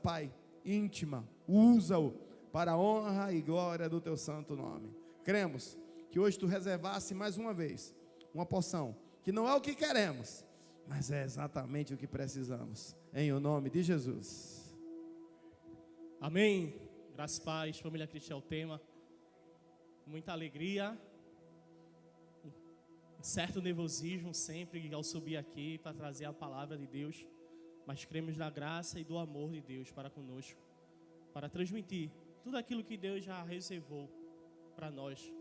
Pai, íntima, usa-o para a honra e glória do teu santo nome. Cremos que hoje tu reservasse mais uma vez uma porção, que não é o que queremos, mas é exatamente o que precisamos, em o nome de Jesus. Amém. Graças a paz, família Cristo é o tema. Muita alegria, um certo nervosismo sempre ao subir aqui para trazer a palavra de Deus, mas cremos na graça e do amor de Deus para conosco, para transmitir tudo aquilo que Deus já reservou para nós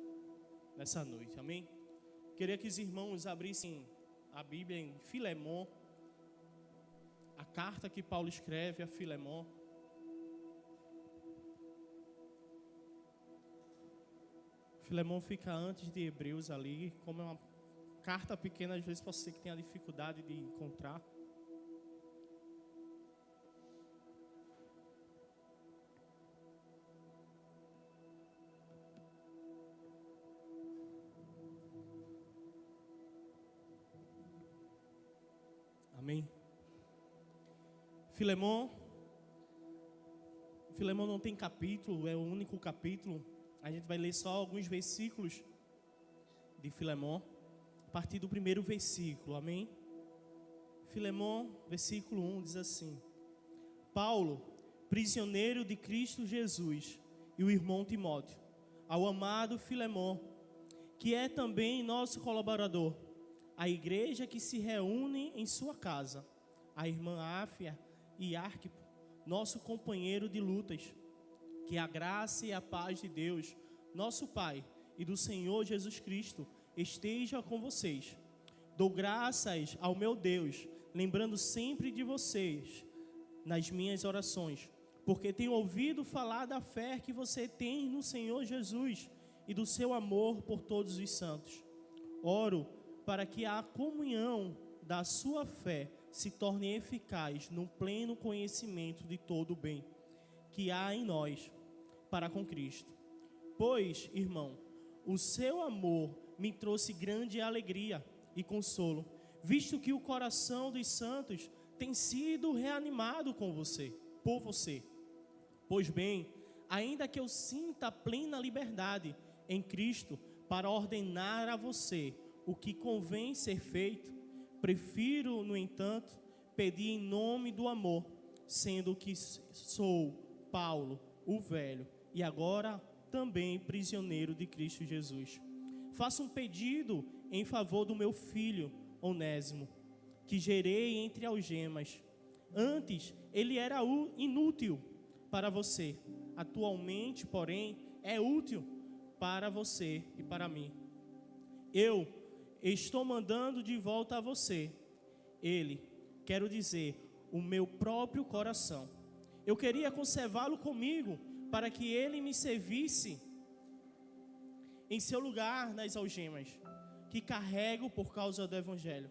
nessa noite, amém? Queria que os irmãos abrissem a Bíblia em Filemon, a carta que Paulo escreve a Filemon. Filemon fica antes de Hebreus ali, como é uma carta pequena, às vezes pode ser que tenha dificuldade de encontrar. Amém. Filemon não tem capítulo, é o único capítulo. A gente vai ler só alguns versículos de Filemon, a partir do primeiro versículo, amém? Filemon, versículo 1, diz assim: Paulo, prisioneiro de Cristo Jesus, e o irmão Timóteo, ao amado Filemon, que é também nosso colaborador, a igreja que se reúne em sua casa, a irmã Áfia e Arquipo, nosso companheiro de lutas, que a graça e a paz de Deus, nosso Pai, e do Senhor Jesus Cristo esteja com vocês. Dou graças ao meu Deus, lembrando sempre de vocês nas minhas orações, porque tenho ouvido falar da fé que você tem no Senhor Jesus e do seu amor por todos os santos. Oro para que a comunhão da sua fé se torne eficaz no pleno conhecimento de todo o bem que há em nós para com Cristo. Pois, irmão, o seu amor me trouxe grande alegria e consolo, visto que o coração dos santos tem sido reanimado por você. Pois bem, ainda que eu sinta plena liberdade em Cristo para ordenar a você o que convém ser feito, prefiro, no entanto, pedir em nome do amor, sendo que sou Paulo, o velho, e agora também prisioneiro de Cristo Jesus. Faço um pedido em favor do meu filho Onésimo, que gerei entre algemas. Antes ele era inútil para você, atualmente, porém, é útil para você e para mim. Eu estou mandando de volta a você ele, quero dizer, o meu próprio coração. Eu queria conservá-lo comigo para que ele me servisse em seu lugar nas algemas que carrego por causa do Evangelho.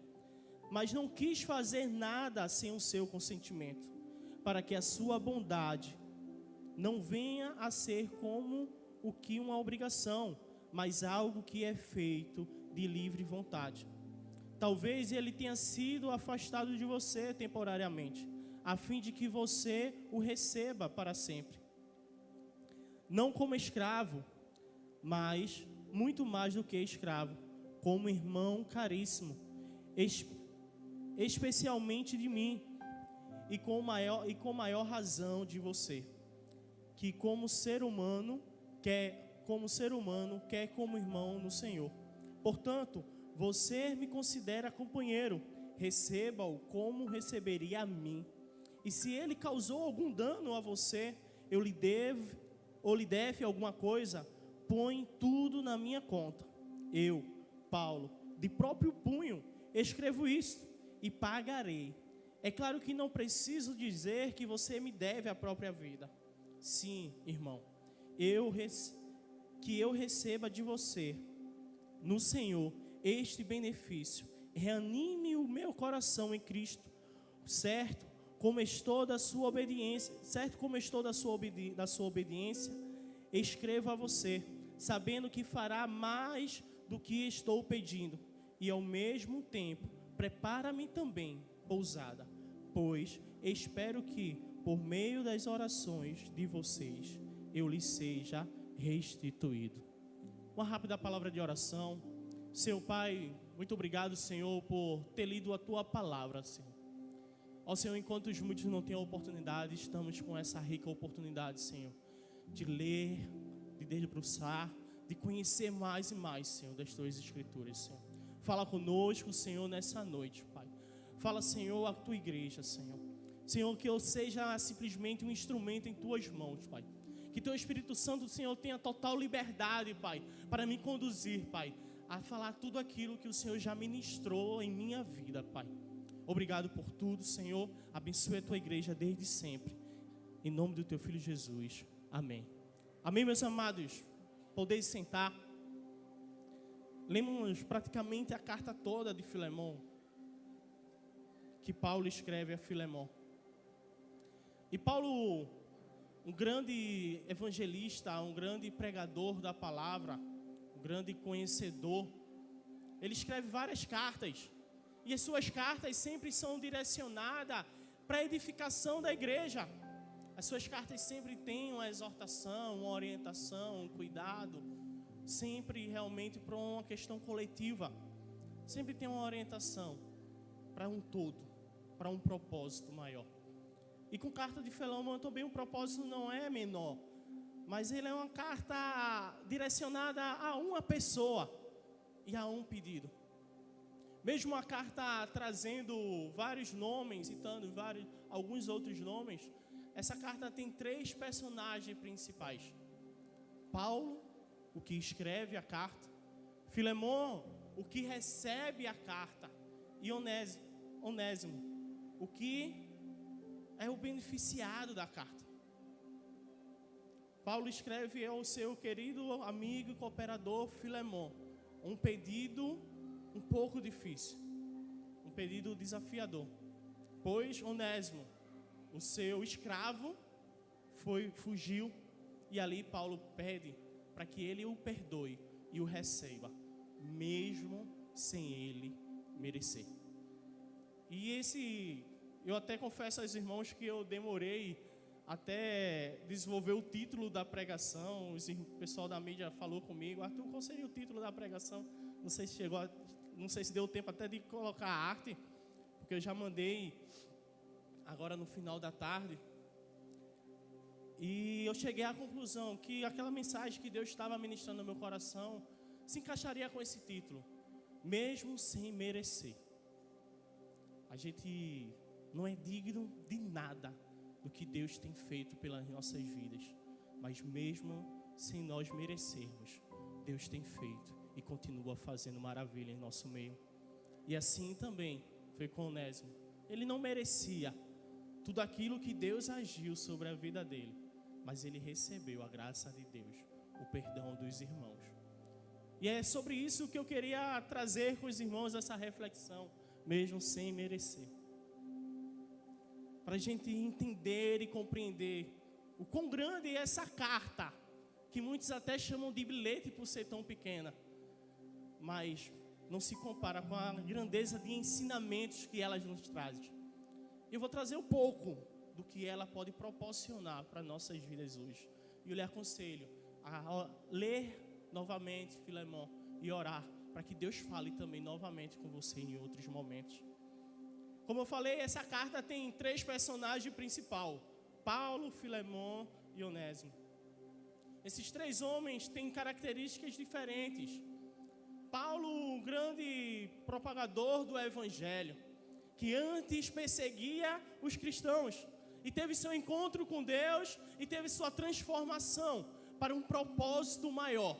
Mas não quis fazer nada sem o seu consentimento, para que a sua bondade não venha a ser como o que uma obrigação, mas algo que é feito de livre vontade. Talvez ele tenha sido afastado de você temporariamente, a fim de que você o receba para sempre. Não como escravo, mas muito mais do que escravo, como irmão caríssimo, especialmente de mim, e com maior razão de você, que como ser humano quer como irmão no Senhor. Portanto, você me considera companheiro, receba-o como receberia a mim. E se ele causou algum dano a você, lhe deve alguma coisa, põe tudo na minha conta. Eu, Paulo, de próprio punho, escrevo isso e pagarei. É claro que não preciso dizer que você me deve a própria vida. Sim, irmão, que eu receba de você, no Senhor, este benefício. Reanime o meu coração em Cristo, certo como estou da sua obediência, escrevo a você, sabendo que fará mais do que estou pedindo, e ao mesmo tempo prepara-me também pousada, pois espero que, por meio das orações de vocês, eu lhes seja restituído. Uma rápida palavra de oração. Senhor Pai, muito obrigado, Senhor, por ter lido a Tua palavra, Senhor. Ó Senhor, enquanto os muitos não têm a oportunidade, estamos com essa rica oportunidade, Senhor, de ler, de debruçar, de conhecer mais e mais, Senhor, das Tuas Escrituras, Senhor. Fala conosco, Senhor, nessa noite, Pai. Fala, Senhor, a Tua igreja, Senhor. Senhor, que eu seja simplesmente um instrumento em Tuas mãos, Pai. Que Teu Espírito Santo, Senhor, tenha total liberdade, Pai, para me conduzir, Pai, a falar tudo aquilo que o Senhor já ministrou em minha vida, Pai. Obrigado por tudo, Senhor. Abençoe a Tua igreja desde sempre. Em nome do Teu Filho Jesus. Amém. Amém, meus amados. Podeis sentar. Lemos praticamente a carta toda de Filemon, que Paulo escreve a Filemon. E Paulo, um grande evangelista, um grande pregador da palavra, um grande conhecedor, ele escreve várias cartas. E as suas cartas sempre são direcionadas para a edificação da igreja. As suas cartas sempre têm uma exortação, uma orientação, um cuidado, sempre realmente para uma questão coletiva. Sempre tem uma orientação para um todo, para um propósito maior. E com carta de Filemon também o propósito não é menor, mas ele é uma carta direcionada a uma pessoa e a um pedido. Mesmo a carta trazendo vários nomes, citando alguns outros nomes, essa carta tem 3 personagens principais. Paulo, o que escreve a carta, Filemon, o que recebe a carta, e Onésimo, o que é o beneficiado da carta. Paulo escreve ao seu querido amigo e cooperador Filemon um pedido um pouco difícil, um pedido desafiador, pois Onésimo, o seu escravo, fugiu, e ali Paulo pede para que ele o perdoe e o receba, mesmo sem ele merecer. E eu até confesso aos irmãos que eu demorei até desenvolver o título da pregação. O pessoal da mídia falou comigo: Arthur, qual seria o título da pregação? Não sei se deu tempo até de colocar a arte, porque eu já mandei agora no final da tarde. E eu cheguei à conclusão que aquela mensagem que Deus estava ministrando no meu coração se encaixaria com esse título: mesmo sem merecer. A gente não é digno de nada do que Deus tem feito pelas nossas vidas, mas mesmo sem nós merecermos, Deus tem feito e continua fazendo maravilha em nosso meio. E assim também foi com Onésimo. Ele não merecia tudo aquilo que Deus agiu sobre a vida dele, mas ele recebeu a graça de Deus, o perdão dos irmãos. E é sobre isso que eu queria trazer com os irmãos essa reflexão, mesmo sem merecer, para a gente entender e compreender o quão grande é essa carta, que muitos até chamam de bilhete por ser tão pequena, mas não se compara com a grandeza de ensinamentos que ela nos traz. Eu vou trazer um pouco do que ela pode proporcionar para nossas vidas hoje. E eu lhe aconselho a ler novamente Filemon e orar para que Deus fale também novamente com você em outros momentos. Como eu falei, essa carta tem 3 personagens principais: Paulo, Filemon e Onésimo. Esses 3 homens têm características diferentes. Paulo, um grande propagador do Evangelho, que antes perseguia os cristãos e teve seu encontro com Deus e teve sua transformação para um propósito maior,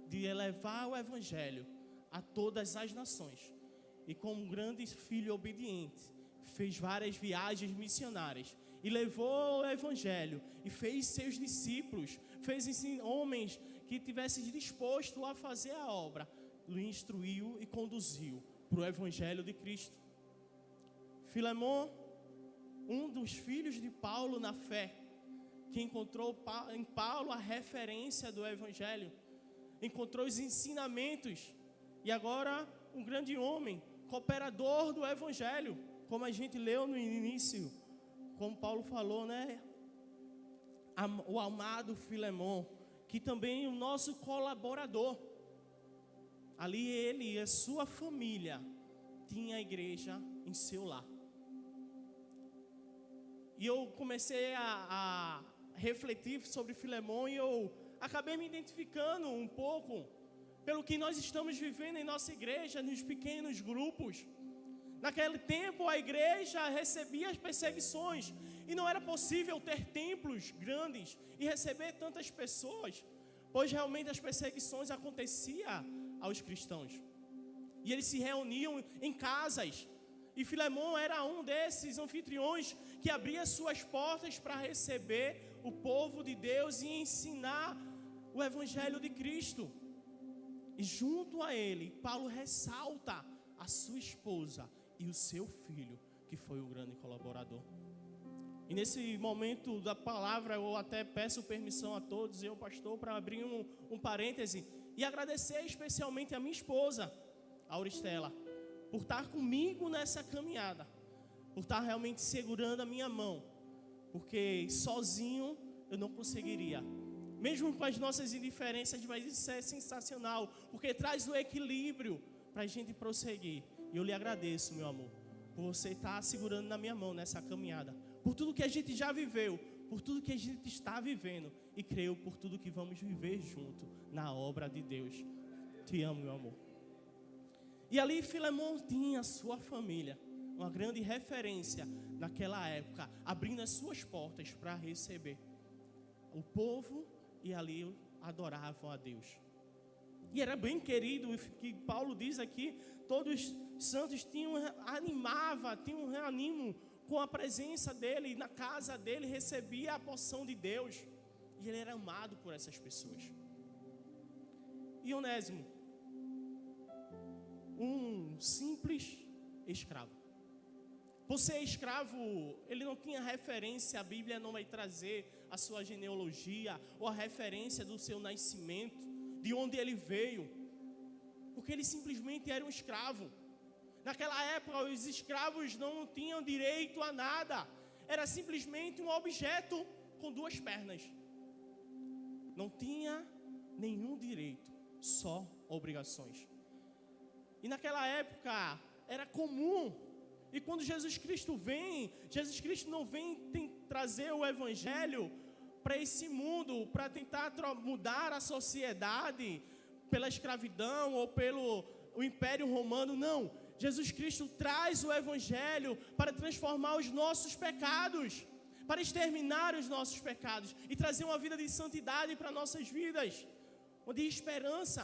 de elevar o Evangelho a todas as nações. E como um grande filho obediente, fez várias viagens missionárias e levou o Evangelho e fez seus discípulos, fez homens que tivessem disposto a fazer a obra, o instruiu e conduziu para o Evangelho de Cristo. Filemon, um dos filhos de Paulo na fé, que encontrou em Paulo a referência do Evangelho, encontrou os ensinamentos, e agora um grande homem, cooperador do Evangelho, como a gente leu no início, como Paulo falou, né? O amado Filemon, que também é o nosso colaborador. Ali ele e a sua família tinha a igreja em seu lar. E eu comecei a refletir sobre Filemon e eu acabei me identificando um pouco pelo que nós estamos vivendo em nossa igreja, nos pequenos grupos. Naquele tempo a igreja recebia as perseguições e não era possível ter templos grandes e receber tantas pessoas, pois realmente as perseguições aconteciam aos cristãos. E eles se reuniam em casas. E Filemon era um desses anfitriões que abria suas portas para receber o povo de Deus e ensinar o evangelho de Cristo. E junto a ele, Paulo ressalta a sua esposa e o seu filho, que foi o grande colaborador. E nesse momento da palavra, eu até peço permissão a todos, eu, pastor, para abrir um parêntese e agradecer especialmente a minha esposa, Auristela, por estar comigo nessa caminhada, por estar realmente segurando a minha mão, porque sozinho eu não conseguiria. Mesmo com as nossas indiferenças, mas isso é sensacional, porque traz o equilíbrio para a gente prosseguir. E eu lhe agradeço, meu amor, por você estar segurando na minha mão nessa caminhada, por tudo que a gente já viveu, por tudo que a gente está vivendo, e creio por tudo que vamos viver junto na obra de Deus. Te amo, meu amor. E ali Filemon tinha a sua família, uma grande referência naquela época, abrindo as suas portas para receber o povo, e ali adoravam a Deus. E era bem querido, que Paulo diz aqui, todos os santos tinham um reanimo com a presença dele, na casa dele recebia a porção de Deus, e ele era amado por essas pessoas. E Onésimo, um simples escravo. Por ser escravo, ele não tinha referência, a Bíblia não vai trazer a sua genealogia ou a referência do seu nascimento, de onde ele veio, porque ele simplesmente era um escravo. Naquela época, os escravos não tinham direito a nada, era simplesmente um objeto com duas pernas. Não tinha nenhum direito, só obrigações. E naquela época era comum. E quando Jesus Cristo não vem trazer o evangelho para esse mundo, para tentar mudar a sociedade pela escravidão ou pelo Império Romano, não. Jesus Cristo traz o evangelho para transformar os nossos pecados, para exterminar os nossos pecados e trazer uma vida de santidade para nossas vidas, de esperança.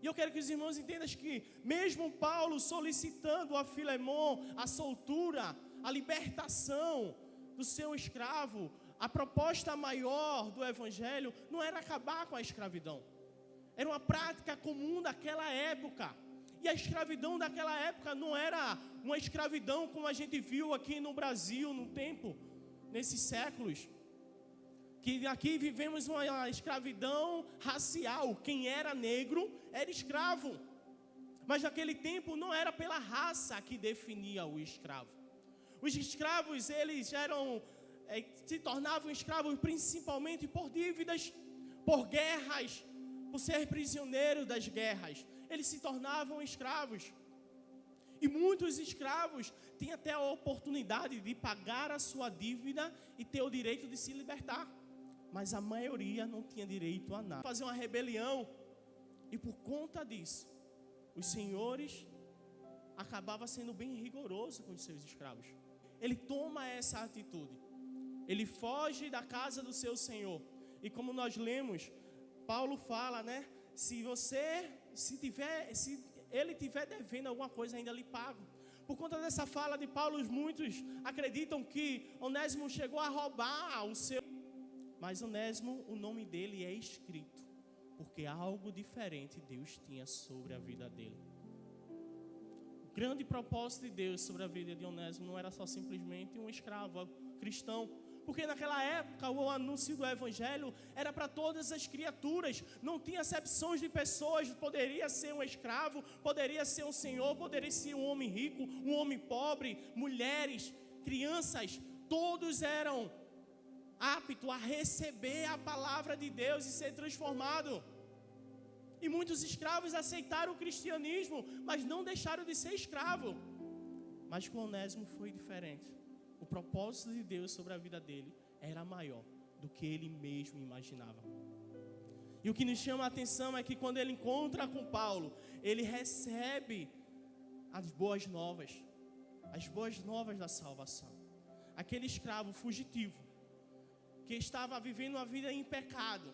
E eu quero que os irmãos entendam que mesmo Paulo solicitando a Filemon a soltura, a libertação do seu escravo, a proposta maior do evangelho não era acabar com a escravidão. Era uma prática comum daquela época. E a escravidão daquela época não era uma escravidão como a gente viu aqui no Brasil, no tempo, nesses séculos. Que aqui vivemos uma escravidão racial. Quem era negro era escravo. Mas naquele tempo não era pela raça que definia o escravo. Os escravos, eles se tornavam escravos principalmente por dívidas, por guerras, por ser prisioneiro das guerras. Eles se tornavam escravos. E muitos escravos têm até a oportunidade de pagar a sua dívida e ter o direito de se libertar. Mas a maioria não tinha direito a nada. Fazer uma rebelião. E por conta disso, os senhores acabavam sendo bem rigorosos com os seus escravos. Ele toma essa atitude. Ele foge da casa do seu senhor. E como nós lemos, Paulo fala, né? Se ele tiver devendo alguma coisa, ainda lhe pago. Por conta dessa fala de Paulo, muitos acreditam que Onésimo chegou a roubar o seu. Mas Onésimo, o nome dele é escrito, porque algo diferente Deus tinha sobre a vida dele. O grande propósito de Deus sobre a vida de Onésimo não era só simplesmente um escravo cristão, porque naquela época o anúncio do evangelho era para todas as criaturas, não tinha acepções de pessoas, poderia ser um escravo, poderia ser um senhor, poderia ser um homem rico, um homem pobre, mulheres, crianças, todos eram aptos a receber a palavra de Deus e ser transformados. E muitos escravos aceitaram o cristianismo, mas não deixaram de ser escravo. Mas com Onésimo foi diferente. O propósito de Deus sobre a vida dele era maior do que ele mesmo imaginava. E o que nos chama a atenção é que quando ele encontra com Paulo, ele recebe as boas novas da salvação. Aquele escravo fugitivo, que estava vivendo uma vida em pecado,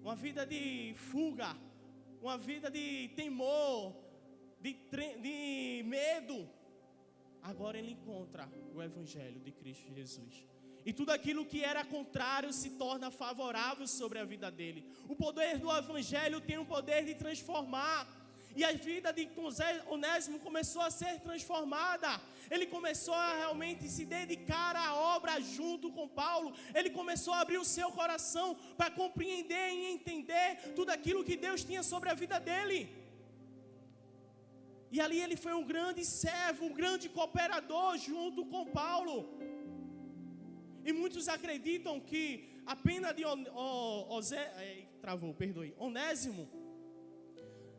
uma vida de fuga, uma vida de temor, de medo, agora ele encontra o Evangelho de Cristo Jesus. E tudo aquilo que era contrário se torna favorável sobre a vida dele. O poder do Evangelho tem o poder de transformar. E a vida de Onésimo começou a ser transformada. Ele começou a realmente se dedicar à obra junto com Paulo. Ele começou a abrir o seu coração para compreender e entender tudo aquilo que Deus tinha sobre a vida dele. E ali ele foi um grande servo, um grande cooperador junto com Paulo. E muitos acreditam que a pena de Onésimo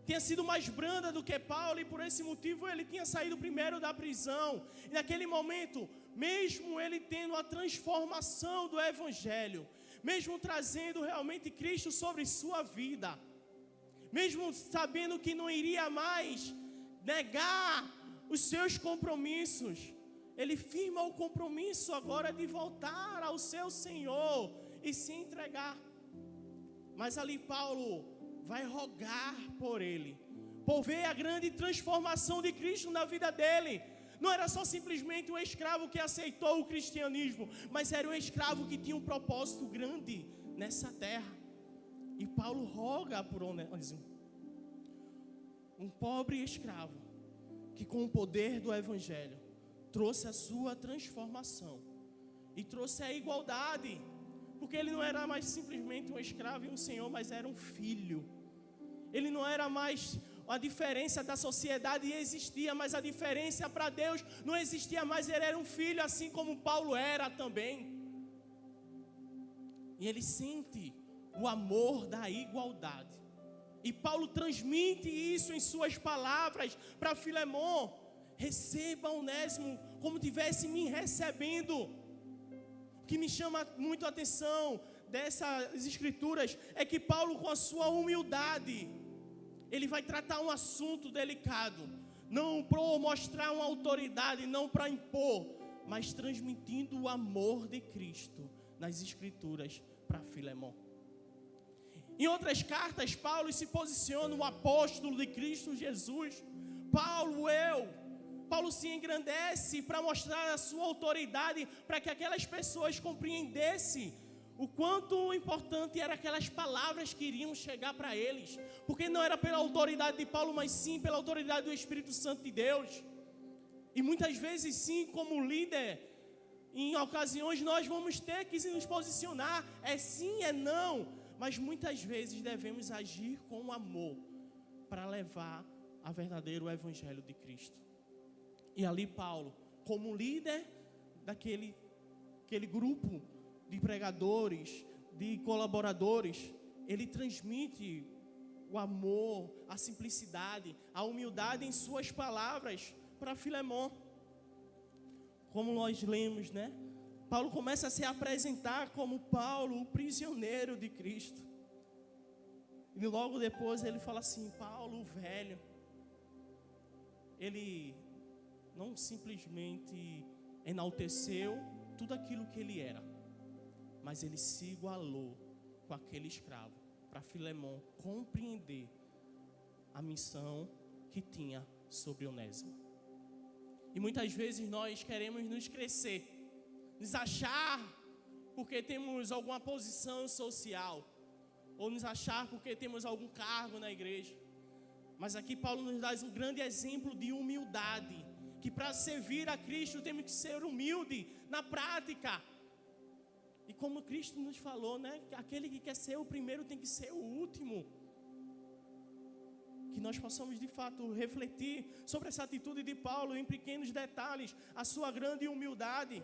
tinha sido mais branda do que Paulo, e por esse motivo ele tinha saído primeiro da prisão. E naquele momento, mesmo ele tendo a transformação do Evangelho, mesmo trazendo realmente Cristo sobre sua vida, mesmo sabendo que não iria mais negar os seus compromissos, ele firma o compromisso agora de voltar ao seu Senhor e se entregar. Mas ali Paulo vai rogar por ele, por ver a grande transformação de Cristo na vida dele. Não era só simplesmente um escravo que aceitou o cristianismo, mas era um escravo que tinha um propósito grande nessa terra. E Paulo roga por Onésimo, um pobre escravo que com o poder do Evangelho trouxe a sua transformação e trouxe a igualdade, porque ele não era mais simplesmente um escravo e um senhor, mas era um filho. Ele não era mais a diferença da sociedade, existia, mas a diferença para Deus não existia mais. Ele era um filho, assim como Paulo era também. E ele sente o amor da igualdade. E Paulo transmite isso em suas palavras para Filemon: receba Onésimo como tivesse me recebendo. O que me chama muito a atenção dessas escrituras é que Paulo, com a sua humildade, ele vai tratar um assunto delicado, não para mostrar uma autoridade, não para impor, mas transmitindo o amor de Cristo nas escrituras para Filemon. Em outras cartas, Paulo se posiciona o apóstolo de Cristo Jesus. Paulo se engrandece para mostrar a sua autoridade, para que aquelas pessoas compreendessem o quanto importante eram aquelas palavras que iriam chegar para eles. Porque não era pela autoridade de Paulo, mas sim pela autoridade do Espírito Santo de Deus. E muitas vezes sim, como líder, em ocasiões nós vamos ter que nos posicionar. É sim, é não. Mas muitas vezes devemos agir com amor para levar a verdadeiro Evangelho de Cristo. E ali Paulo, como líder daquele grupo de pregadores, de colaboradores, ele transmite o amor, a simplicidade, a humildade em suas palavras para Filemon. Como nós lemos, né? Paulo começa a se apresentar como Paulo, o prisioneiro de Cristo. E logo depois ele fala assim: Paulo, o velho. Ele não simplesmente enalteceu tudo aquilo que ele era, mas ele se igualou com aquele escravo, para Filemon compreender a missão que tinha sobre Onésimo. E muitas vezes nós queremos nos crescer, nos achar porque temos alguma posição social, ou nos achar porque temos algum cargo na igreja. Mas aqui Paulo nos dá um grande exemplo de humildade, que para servir a Cristo temos que ser humilde na prática. E como Cristo nos falou, né? Aquele que quer ser o primeiro tem que ser o último. Que nós possamos de fato refletir sobre essa atitude de Paulo em pequenos detalhes, a sua grande humildade.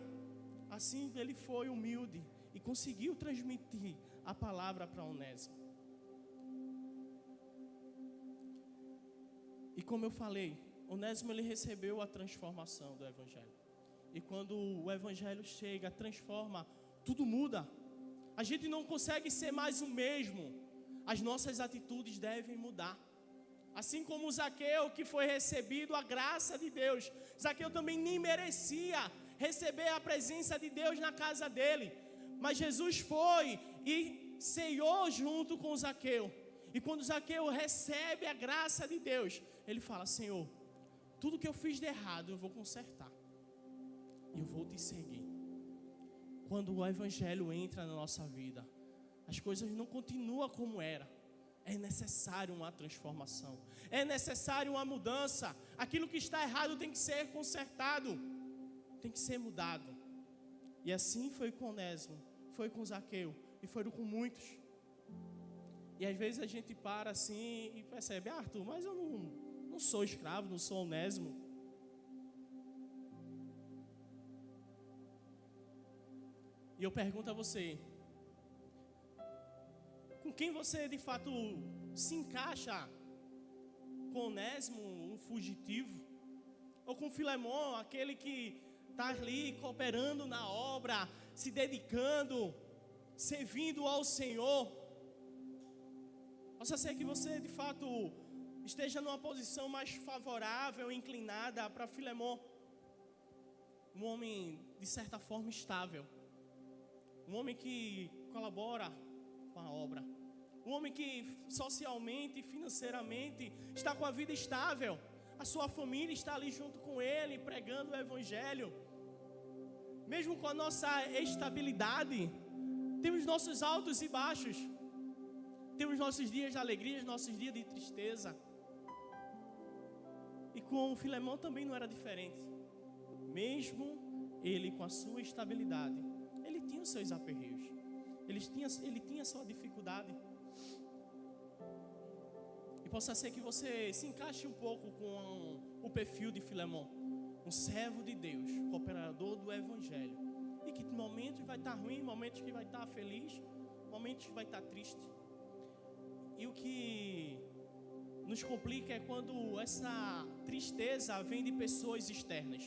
Assim ele foi humilde e conseguiu transmitir a palavra para Onésimo. E como eu falei, Onésimo ele recebeu a transformação do Evangelho. E quando o Evangelho chega, transforma, tudo muda. A gente não consegue ser mais o mesmo. As nossas atitudes devem mudar. Assim como Zaqueu, que foi recebido a graça de Deus. Zaqueu também nem merecia receber a presença de Deus na casa dele. Mas Jesus foi e ceiou junto com Zaqueu. E quando Zaqueu recebe a graça de Deus, ele fala: Senhor, tudo que eu fiz de errado eu vou consertar. E eu vou te seguir. Quando o Evangelho entra na nossa vida, as coisas não continuam como era. É necessário uma transformação. É necessário uma mudança. Aquilo que está errado tem que ser consertado. Tem que ser mudado. E assim foi com Onésimo, foi com Zaqueu e foi com muitos. E às vezes a gente para assim e percebe: Arthur, mas eu não sou escravo, não sou Onésimo. E eu pergunto a você: com quem você de fato se encaixa? Com Onésimo, um fugitivo? Ou com Filemon, aquele que está ali cooperando na obra, se dedicando, servindo ao Senhor? Possa ser que você de fato esteja numa posição mais favorável, inclinada para Filemon, um homem de certa forma estável, um homem que colabora com a obra, um homem que socialmente e financeiramente está com a vida estável, a sua família está ali junto com ele, pregando o Evangelho. Mesmo com a nossa estabilidade, temos nossos altos e baixos, temos nossos dias de alegria, nossos dias de tristeza. E com o Filemon também não era diferente. Mesmo ele com a sua estabilidade, ele tinha os seus aperreios, ele tinha a sua dificuldade. E possa ser que você se encaixe um pouco com o perfil de Filemon, um servo de Deus, cooperador do Evangelho, e que momentos vai estar ruim, momentos que vai estar feliz, momentos que vai estar triste. E o que nos complica é quando essa tristeza vem de pessoas externas.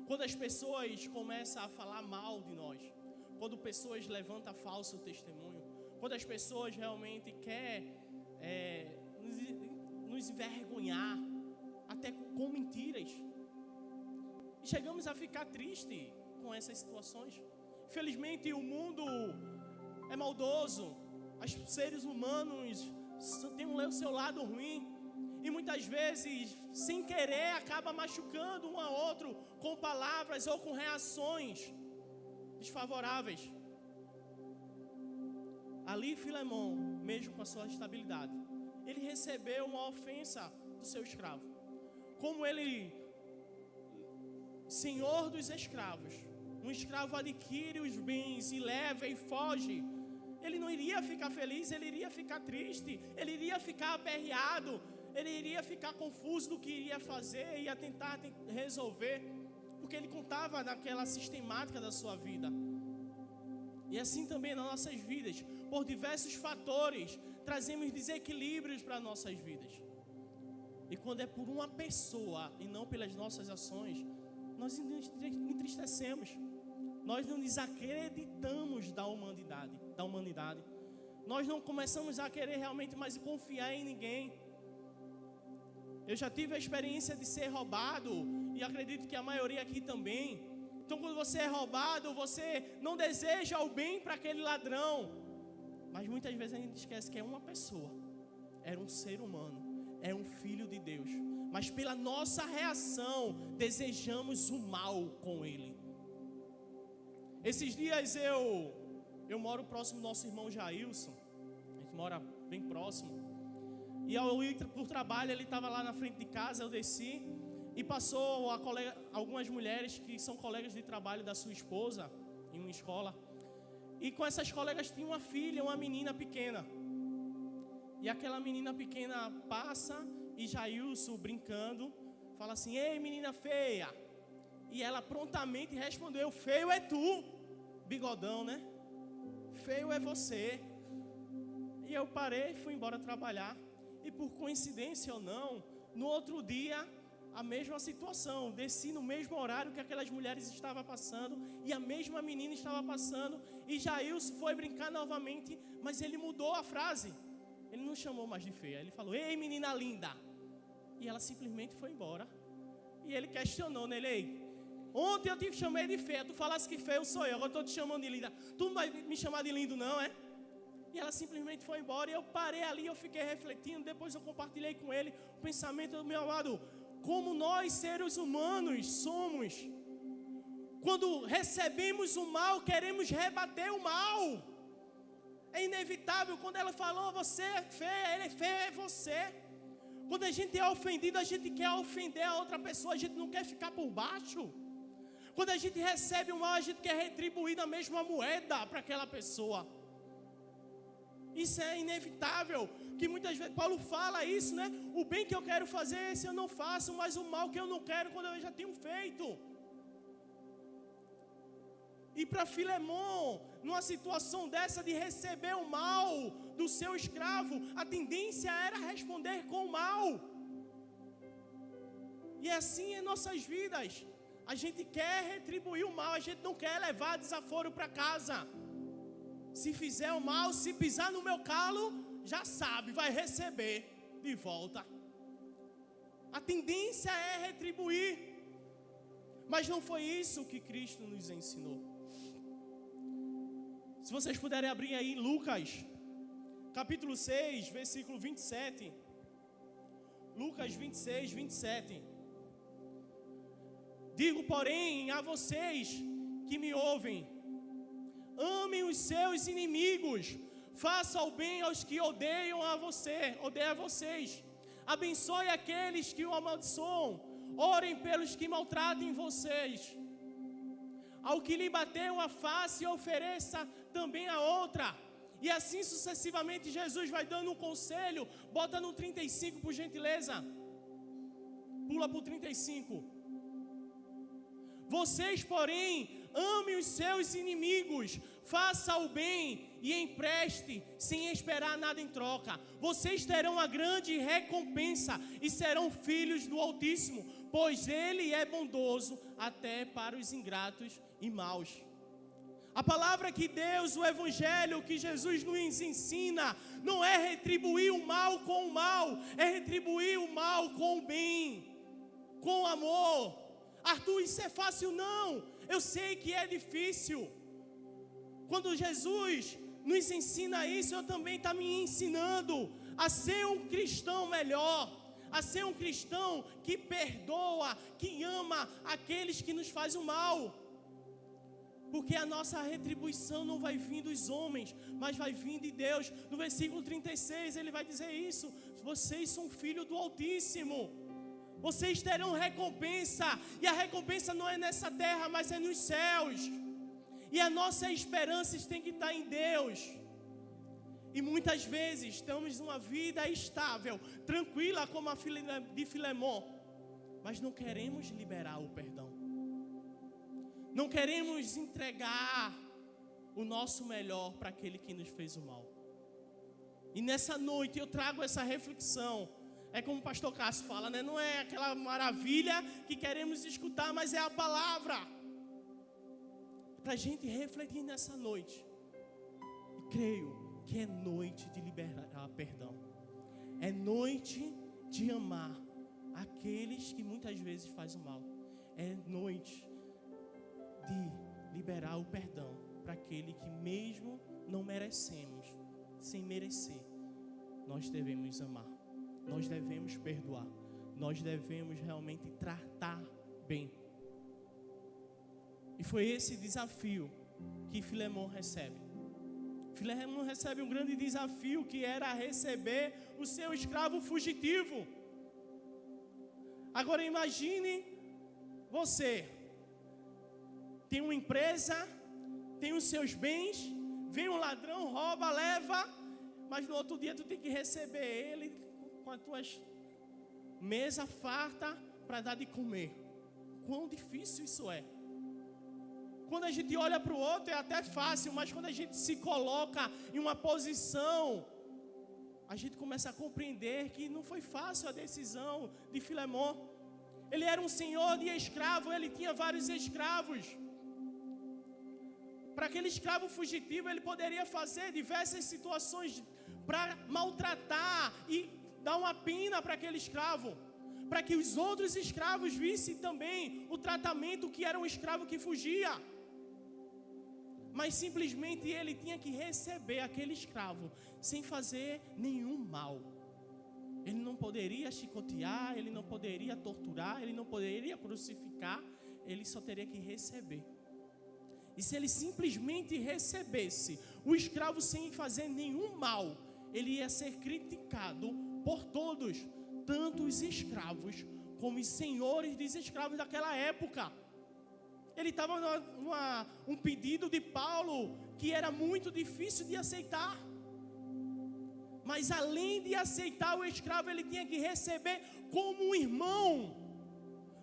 Quando as pessoas começam a falar mal de nós, quando pessoas levantam falso testemunho, quando as pessoas realmente querem nos envergonhar, até com mentiras. E chegamos a ficar tristes com essas situações. Infelizmente o mundo é maldoso, os seres humanos têm o seu lado ruim. E muitas vezes, sem querer, acaba machucando um ao outro com palavras ou com reações desfavoráveis. Ali Filemon, mesmo com a sua estabilidade, ele recebeu uma ofensa do seu escravo. Como ele, senhor dos escravos, um escravo adquire os bens e leva e foge, ele não iria ficar feliz, ele iria ficar triste, ele iria ficar aperreado, ele iria ficar confuso do que iria fazer, ia tentar resolver, porque ele contava naquela sistemática da sua vida. E assim também nas nossas vidas, por diversos fatores, trazemos desequilíbrios para nossas vidas. E quando é por uma pessoa e não pelas nossas ações, nós entristecemos, nós não desacreditamos da humanidade. Nós não começamos a querer realmente mais confiar em ninguém. Eu já tive a experiência de ser roubado, e acredito que a maioria aqui também. Então quando você é roubado, você não deseja o bem para aquele ladrão, mas muitas vezes a gente esquece que é uma pessoa, era um ser humano, é um filho de Deus, mas pela nossa reação desejamos o mal com ele. Esses dias eu moro próximo do nosso irmão Jailson, a gente mora bem próximo, e ao ir por trabalho, ele estava lá na frente de casa, eu desci, e passou algumas mulheres que são colegas de trabalho da sua esposa, em uma escola, e com essas colegas tinha uma filha, uma menina pequena, e aquela menina pequena passa, e Jailson brincando, fala assim: ei menina feia, E ela prontamente respondeu: feio é tu, bigodão, né? Feio é você. E eu parei e fui embora trabalhar. E por coincidência ou não, no outro dia, a mesma situação. Desci no mesmo horário que aquelas mulheres estavam passando, e a mesma menina estava passando, e Jailson foi brincar novamente, mas ele mudou a frase. Ele não chamou mais de feia, ele falou: ei, menina linda. E ela simplesmente foi embora. E ele questionou nele: ei, ontem eu te chamei de feia, tu falasse que feio sou eu, agora eu estou te chamando de linda. Tu não vai me chamar de lindo não, é? E ela simplesmente foi embora, e eu parei ali, eu fiquei refletindo. Depois eu compartilhei com ele o pensamento do meu amado: como nós seres humanos somos. Quando recebemos o mal, queremos rebater o mal. É inevitável. Quando ela falou: você é feia, ele é feio, é você. Quando a gente é ofendido, a gente quer ofender a outra pessoa, a gente não quer ficar por baixo. Quando a gente recebe o mal, a gente quer retribuir na mesma moeda para aquela pessoa. Isso é inevitável, que muitas vezes Paulo fala isso, né? O bem que eu quero fazer, esse eu não faço, mas o mal que eu não quero, quando eu já tenho feito. E para Filemon, numa situação dessa de receber o mal do seu escravo, a tendência era responder com o mal. E assim em nossas vidas, a gente quer retribuir o mal, a gente não quer levar desaforo para casa. Se fizer o mal, se pisar no meu calo, já sabe, vai receber de volta. A tendência é retribuir. Mas não foi isso que Cristo nos ensinou. Se vocês puderem abrir aí Lucas, capítulo 6, versículo 27. Lucas 26, 27. Digo, porém, a vocês que me ouvem: amem os seus inimigos, faça o bem aos que odeiam a vocês, abençoe aqueles que o amaldiçoam, orem pelos que maltratem vocês. Ao que lhe bateu a face, ofereça também a outra. E assim sucessivamente Jesus vai dando um conselho. Bota no 35, por gentileza. Pula para o 35. Vocês, porém, amem os seus inimigos, faça o bem e empreste sem esperar nada em troca. Vocês terão a grande recompensa e serão filhos do Altíssimo, pois Ele é bondoso até para os ingratos e maus. A palavra que Deus, o Evangelho que Jesus nos ensina, não é retribuir o mal com o mal, é retribuir o mal com o bem, com amor. Arthur, isso é fácil? Não, eu sei que é difícil. Quando Jesus nos ensina isso, eu também está me ensinando a ser um cristão melhor, a ser um cristão que perdoa, que ama aqueles que nos fazem o mal. Porque a nossa retribuição não vai vir dos homens, mas vai vir de Deus. No versículo 36 ele vai dizer isso: vocês são filhos do Altíssimo, vocês terão recompensa. E a recompensa não é nessa terra, mas é nos céus. E a nossa esperança tem que estar em Deus. E muitas vezes estamos numa vida estável, tranquila como a filha de Filemon, mas não queremos liberar o perdão. Não queremos entregar o nosso melhor para aquele que nos fez o mal. E nessa noite eu trago essa reflexão. É como o pastor Cássio fala, né? Não é aquela maravilha que queremos escutar, mas é a palavra. Para a gente refletir nessa noite. E creio que é noite de liberar perdão. É noite de amar aqueles que muitas vezes fazem o mal. É noite de liberar o perdão para aquele que mesmo não merecemos, sem merecer, nós devemos amar, nós devemos perdoar, nós devemos realmente tratar bem. E foi esse desafio que Filemon recebe. Filemon recebe um grande desafio, que era receber o seu escravo fugitivo. Agora imagine você tem uma empresa, tem os seus bens, vem um ladrão, rouba, leva, mas no outro dia tu tem que receber ele com as tuas mesas fartas para dar de comer. quão difícil isso é. Quando a gente olha para o outro é até fácil, mas quando a gente se coloca em uma posição, a gente começa a compreender que não foi fácil a decisão de Filemon. Ele era um senhor de escravo, ele tinha vários escravos. Para aquele escravo fugitivo, ele poderia fazer diversas situações para maltratar e dar uma pena para aquele escravo, para que os outros escravos vissem também o tratamento que era um escravo que fugia. Mas simplesmente ele tinha que receber aquele escravo sem fazer nenhum mal. Ele não poderia chicotear, ele não poderia torturar, ele não poderia crucificar, ele só teria que receber. E se ele simplesmente recebesse o escravo sem fazer nenhum mal, ele ia ser criticado por todos, tanto os escravos como os senhores dos escravos daquela época. Ele estava um pedido de Paulo que era muito difícil de aceitar. Mas além de aceitar o escravo, ele tinha que receber como um irmão.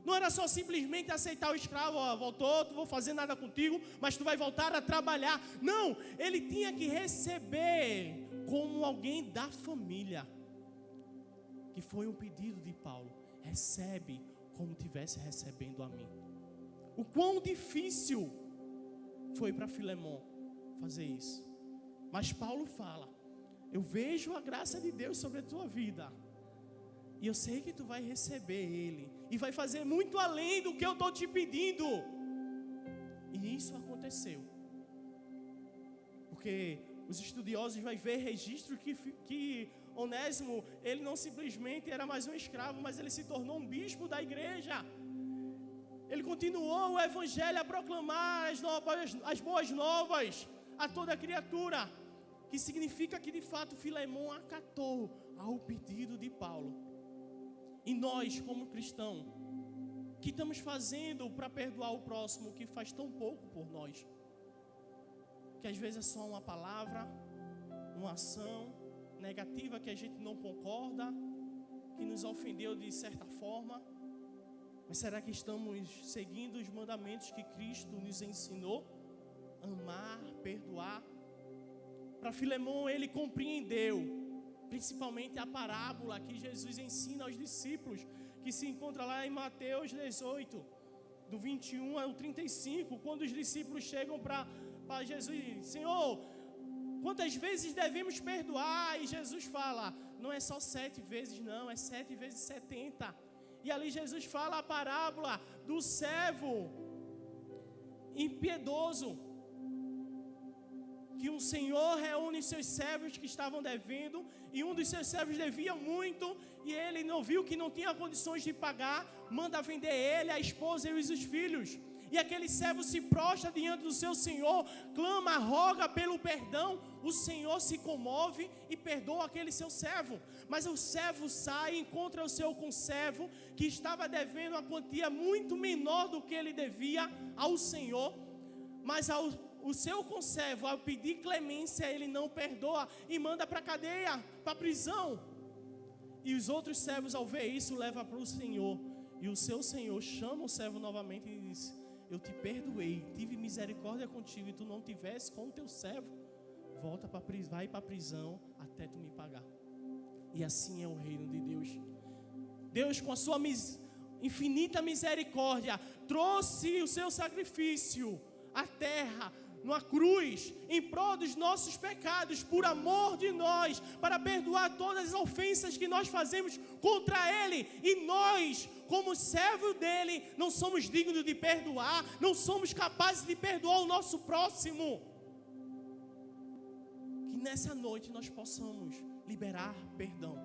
Não era só simplesmente aceitar o escravo, voltou, não vou fazer nada contigo, mas tu vai voltar a trabalhar. Não, ele tinha que receber como alguém da família. Que foi um pedido de Paulo. Recebe como estivesse recebendo a mim. O quão difícil foi para Filemon fazer isso. Mas Paulo fala: eu vejo a graça de Deus sobre a tua vida. E eu sei que tu vai receber Ele. E vai fazer muito além do que eu estou te pedindo. E isso aconteceu. Porque os estudiosos vão ver registro que Onésimo, ele não simplesmente era mais um escravo, mas ele se tornou um bispo da igreja. Ele continuou o evangelho a proclamar as boas novas a toda criatura. Que significa que de fato Filemon acatou ao pedido de Paulo. E nós, como cristãos, que estamos fazendo para perdoar o próximo que faz tão pouco por nós? Que às vezes é só uma palavra, uma ação negativa que a gente não concorda, que nos ofendeu de certa forma. Mas será que estamos seguindo os mandamentos que Cristo nos ensinou? Amar, perdoar. Para Filemon, ele compreendeu, principalmente a parábola que Jesus ensina aos discípulos, que se encontra lá em Mateus 18, do 21 ao 35, quando os discípulos chegam para Jesus e dizem: Senhor, quantas vezes devemos perdoar? E Jesus fala: não é só 7 vezes não, é 7 vezes 70. E ali Jesus fala a parábola do servo impiedoso, que um senhor reúne seus servos que estavam devendo, e um dos seus servos devia muito, e ele não viu que não tinha condições de pagar, manda vender ele, a esposa e os filhos. E aquele servo se prostra diante do seu senhor, clama, roga pelo perdão. O senhor se comove e perdoa aquele seu servo. Mas o servo sai e encontra o seu conservo, que estava devendo uma quantia muito menor do que ele devia ao senhor. Mas o seu conservo, ao pedir clemência, ele não perdoa e manda para a cadeia, para a prisão. E os outros servos, ao ver isso, levam para o senhor. E o seu senhor chama o servo novamente e diz: eu te perdoei, tive misericórdia contigo, e tu não tivesse com o teu servo, vai para a prisão até tu me pagar. E assim é o reino de Deus. Deus, com a sua infinita misericórdia, trouxe o seu sacrifício à terra, numa cruz, em prol dos nossos pecados, por amor de nós, para perdoar todas as ofensas que nós fazemos contra Ele. E nós, como servo dEle, não somos dignos de perdoar, não somos capazes de perdoar o nosso próximo. Que nessa noite nós possamos liberar perdão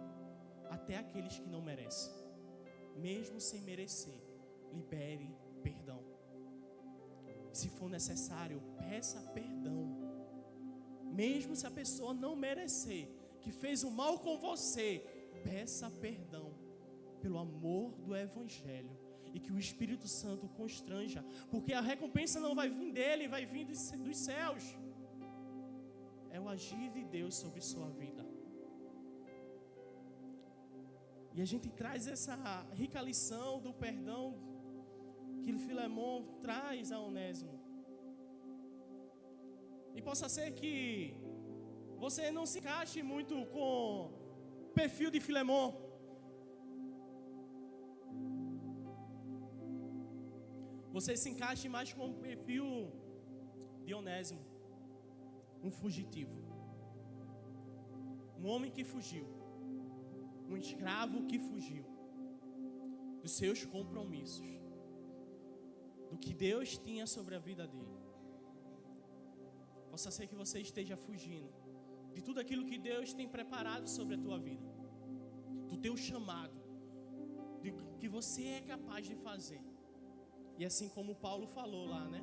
até aqueles que não merecem. Mesmo sem merecer, libere perdão. Se for necessário, peça perdão. Mesmo se a pessoa não merecer, que fez o mal com você, peça perdão, pelo amor do Evangelho. E que o Espírito Santo constranja, porque a recompensa não vai vir dele, vai vir dos céus. É o agir de Deus sobre sua vida. E a gente traz essa rica lição do perdão que Filemon traz a Onésimo. E possa ser que você não se encaixe muito com o perfil de Filemon. Você se encaixe mais com o perfil de Onésimo, um fugitivo, um homem que fugiu, um escravo que fugiu dos seus compromissos, do que Deus tinha sobre a vida dele. Possa ser que você esteja fugindo de tudo aquilo que Deus tem preparado sobre a tua vida, do teu chamado, do que você é capaz de fazer. E assim como Paulo falou lá, né?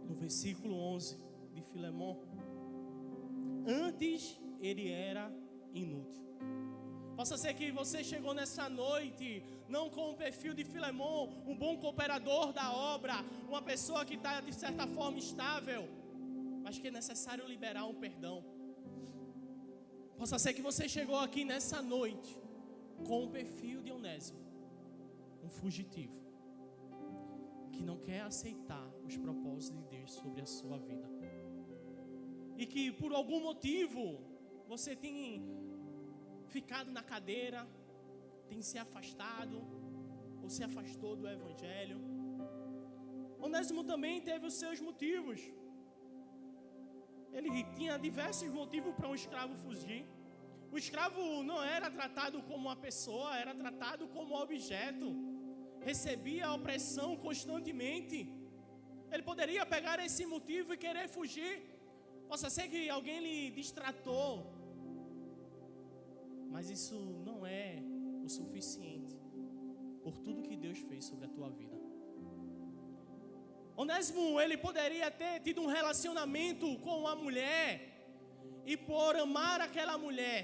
No versículo 11 de Filemon, antes ele era inútil. Possa ser que você chegou nessa noite não com o perfil de Filemon, um bom cooperador da obra, uma pessoa que está de certa forma estável, mas que é necessário liberar um perdão. Possa ser que você chegou aqui nessa noite com o perfil de Onésimo, um fugitivo, que não quer aceitar os propósitos de Deus sobre a sua vida. E que por algum motivo você tem ficado na cadeira, tem se afastado, ou se afastou do Evangelho. Onésimo também teve os seus motivos. Ele tinha diversos motivos para um escravo fugir. O escravo não era tratado como uma pessoa, era tratado como um objeto. Recebia opressão constantemente. Ele poderia pegar esse motivo e querer fugir. Possa ser que alguém lhe distratou, mas isso não é o suficiente por tudo que Deus fez sobre a tua vida. Onésimo, ele poderia ter tido um relacionamento com uma mulher, e por amar aquela mulher,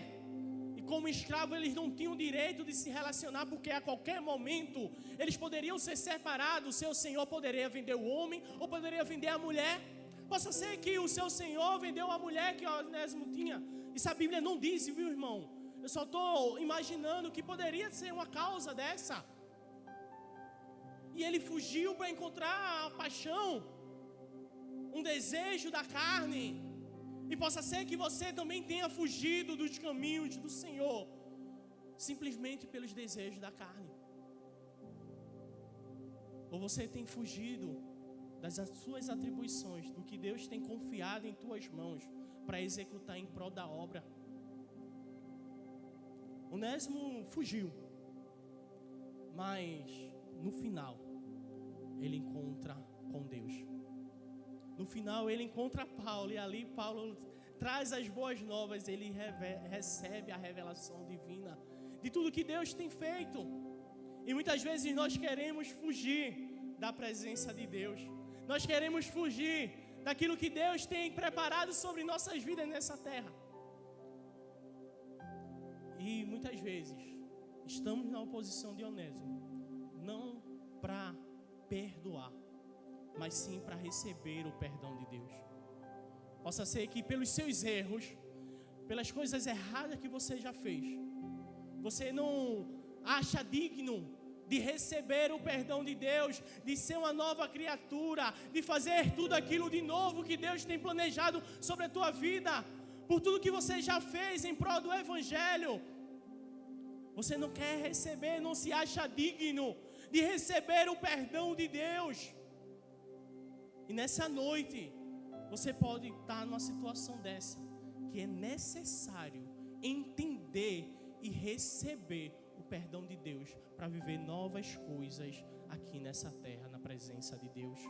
e como escravo eles não tinham direito de se relacionar, porque a qualquer momento eles poderiam ser separados. O seu senhor poderia vender o homem, ou poderia vender a mulher. Possa ser que o seu senhor vendeu a mulher que Onésimo tinha. Isso a Bíblia não diz, viu, irmão? Eu só estou imaginando que poderia ser uma causa dessa. E ele fugiu para encontrar a paixão, um desejo da carne. E possa ser que você também tenha fugido dos caminhos do Senhor, simplesmente pelos desejos da carne. Ou você tem fugido das suas atribuições, do que Deus tem confiado em tuas mãos para executar em prol da obra. Onésimo fugiu, mas no final ele encontra com Deus. No final ele encontra Paulo, e ali Paulo traz as boas novas. Ele recebe a revelação divina de tudo que Deus tem feito. E muitas vezes nós queremos fugir da presença de Deus. Nós queremos fugir daquilo que Deus tem preparado sobre nossas vidas nessa terra. E muitas vezes estamos na posição de Onésimo, não para perdoar, mas sim para receber o perdão de Deus. Possa ser que pelos seus erros, pelas coisas erradas que você já fez, você não acha digno de receber o perdão de Deus, de ser uma nova criatura, de fazer tudo aquilo de novo que Deus tem planejado sobre a tua vida, por tudo que você já fez em prol do Evangelho. Você não quer receber, não se acha digno de receber o perdão de Deus. E nessa noite, você pode estar numa situação dessa, que é necessário entender e receber o perdão de Deus para viver novas coisas aqui nessa terra, na presença de Deus.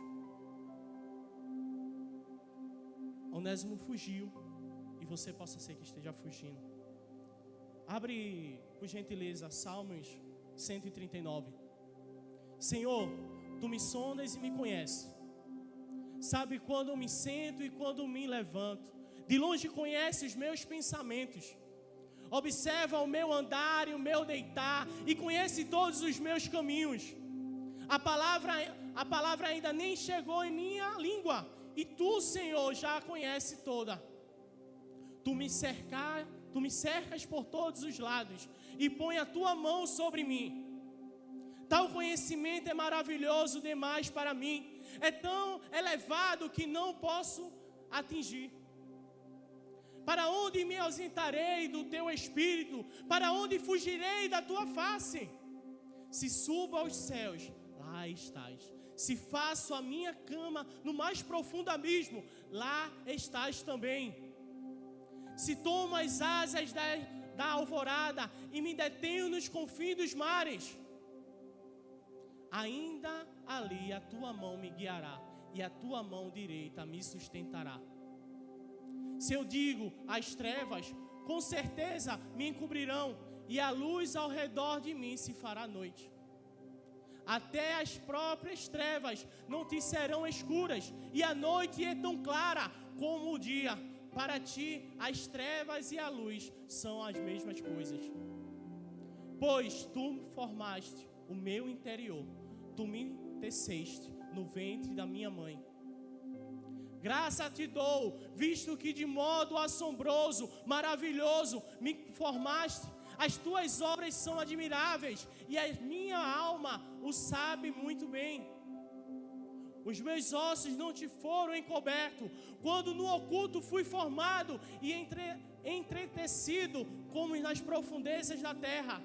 Onésimo fugiu, e você possa ser que esteja fugindo. Abre, por gentileza, Salmos 139. Senhor, Tu me sondas e me conheces. Sabe quando me sento e quando me levanto. De longe conhece os meus pensamentos. Observa o meu andar e o meu deitar, e conhece todos os meus caminhos. A palavra ainda nem chegou em minha língua, e Tu, Senhor, já a conhece toda. Tu me cercas por todos os lados, e põe a Tua mão sobre mim. Tal conhecimento é maravilhoso demais para mim. É tão elevado que não posso atingir. Para onde me ausentarei do teu espírito? Para onde fugirei da tua face? Se subo aos céus, lá estás. Se faço a minha cama no mais profundo abismo, lá estás também. Se tomo as asas da alvorada e me detenho nos confins dos mares, ainda ali a tua mão me guiará e a tua mão direita me sustentará. Se eu digo as trevas, com certeza me encobrirão, e a luz ao redor de mim se fará noite. Até as próprias trevas não te serão escuras, e a noite é tão clara como o dia. Para ti, as trevas e a luz são as mesmas coisas. Pois tu formaste o meu interior, tu me teceste no ventre da minha mãe. Graça te dou, visto que de modo assombroso, maravilhoso me formaste. As tuas obras são admiráveis, e a minha alma o sabe muito bem. Os meus ossos não te foram encobertos, quando no oculto fui formado e entretecido, como nas profundezas da terra.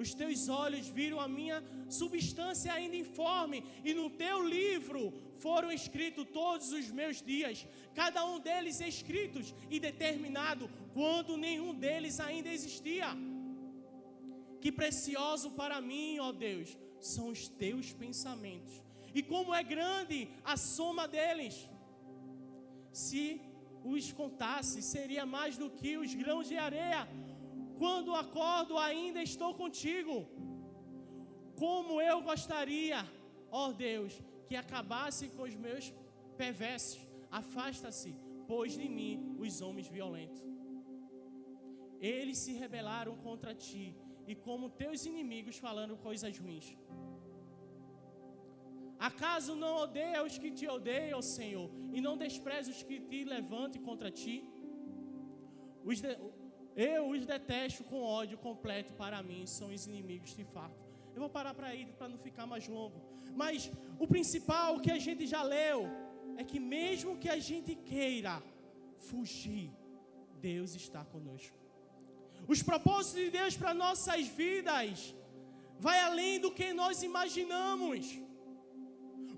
Os teus olhos viram a minha substância ainda informe, e no teu livro foram escritos todos os meus dias, cada um deles escritos e determinado, quando nenhum deles ainda existia. Que precioso para mim, ó Deus, são os teus pensamentos, e como é grande a soma deles. Se os contasse, seria mais do que os grãos de areia. Quando acordo, ainda estou contigo. Como eu gostaria, ó Deus, que acabasse com os meus perversos. Afasta-se, pois, de mim os homens violentos. Eles se rebelaram contra ti, e como teus inimigos falaram coisas ruins. Acaso não odeia os que te odeiam, Senhor, e não despreza os que te levantem contra ti? Eu os detesto com ódio completo, para mim são os inimigos de fato. Eu vou parar para não ficar mais longo. Mas o principal que a gente já leu é que mesmo que a gente queira fugir, Deus está conosco. Os propósitos de Deus para nossas vidas vai além do que nós imaginamos.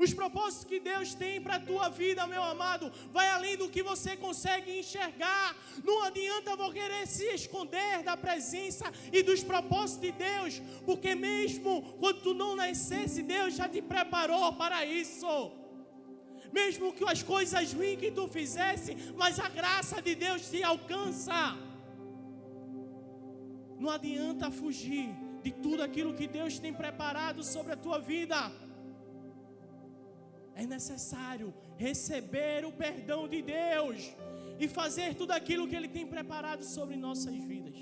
Os propósitos que Deus tem para a tua vida, meu amado, vai além do que você consegue enxergar. Não adianta você querer se esconder da presença e dos propósitos de Deus, porque mesmo quando tu não nascesse, Deus já te preparou para isso. Mesmo que as coisas ruins que tu fizesse, mas a graça de Deus te alcança. Não adianta fugir de tudo aquilo que Deus tem preparado sobre a tua vida. É necessário receber o perdão de Deus e fazer tudo aquilo que Ele tem preparado sobre nossas vidas.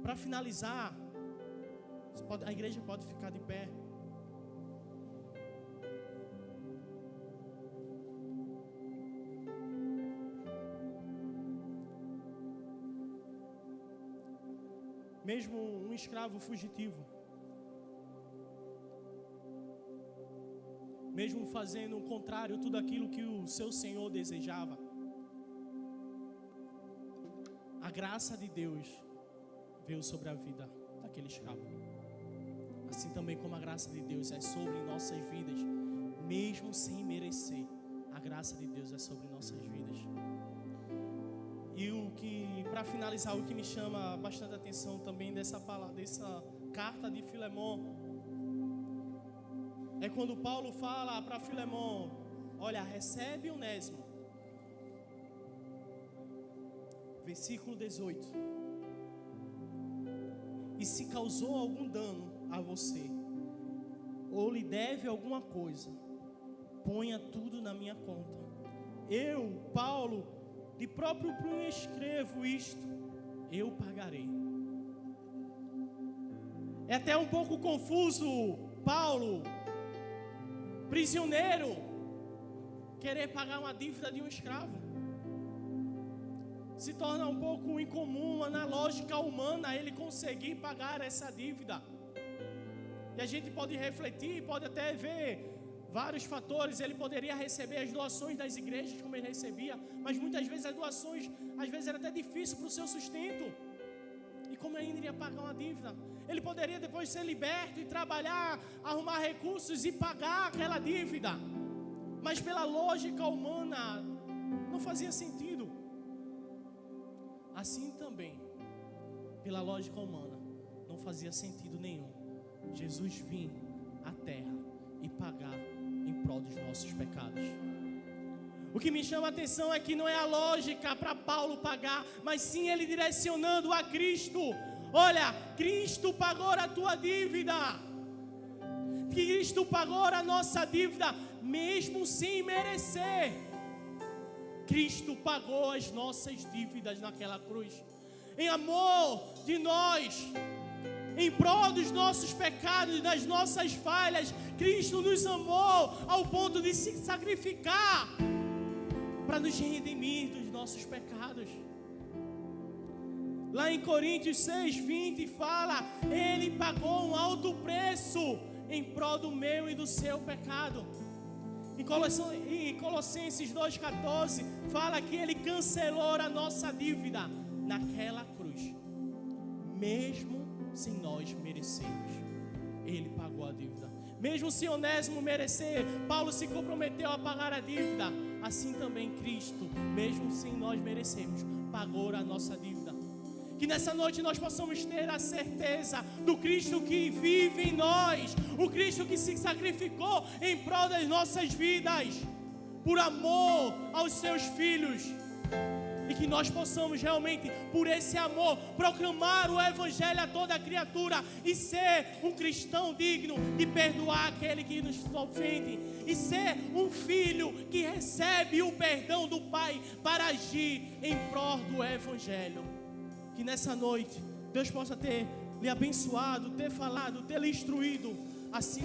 Para finalizar, a igreja pode ficar de pé. Mesmo um escravo fugitivo, mesmo fazendo o contrário, tudo aquilo que o seu Senhor desejava, a graça de Deus veio sobre a vida daquele escravo. Assim também como a graça de Deus é sobre nossas vidas, mesmo sem merecer, a graça de Deus é sobre nossas vidas. E para finalizar, o que me chama bastante atenção também dessa carta de Filemon, é quando Paulo fala para Filemon: olha, recebe Onésimo. Versículo 18. E se causou algum dano a você, ou lhe deve alguma coisa, ponha tudo na minha conta. Eu, Paulo, de próprio punho escrevo isto, eu pagarei. É até um pouco confuso Paulo, prisioneiro, querer pagar uma dívida de um escravo. se torna um pouco incomum na lógica humana ele conseguir pagar essa dívida. E a gente pode refletir, pode até ver vários fatores. Ele poderia receber as doações das igrejas como ele recebia, mas muitas vezes as doações, às vezes era até difícil para o seu sustento. E como ele ainda iria pagar uma dívida? Ele poderia depois ser liberto e trabalhar, arrumar recursos e pagar aquela dívida. Mas pela lógica humana, não fazia sentido. Assim também, pela lógica humana, não fazia sentido nenhum Jesus vir à terra e pagar em prol dos nossos pecados. O que me chama a atenção é que não é a lógica para Paulo pagar, mas sim ele direcionando a Cristo. Olha, Cristo pagou a tua dívida. Cristo pagou a nossa dívida, mesmo sem merecer. Cristo pagou as nossas dívidas naquela cruz, em amor de nós, em prol dos nossos pecados, das nossas falhas. Cristo nos amou ao ponto de se sacrificar para nos redimir dos nossos pecados. Lá em Coríntios 6:20 fala: Ele pagou um alto preço em prol do meu e do seu pecado. Em Colossenses 2:14 fala que Ele cancelou a nossa dívida naquela cruz, mesmo sem nós merecermos. Ele pagou a dívida. Mesmo se Onésimo merecer, Paulo se comprometeu a pagar a dívida. Assim também Cristo, mesmo sem nós merecermos, pagou a nossa dívida. Que nessa noite nós possamos ter a certeza do Cristo que vive em nós, o Cristo que se sacrificou em prol das nossas vidas, por amor aos seus filhos. E que nós possamos realmente, por esse amor, proclamar o Evangelho a toda criatura e ser um cristão digno de perdoar aquele que nos ofende, e ser um filho que recebe o perdão do Pai para agir em prol do Evangelho. Que nessa noite Deus possa ter lhe abençoado, ter falado, ter lhe instruído, assim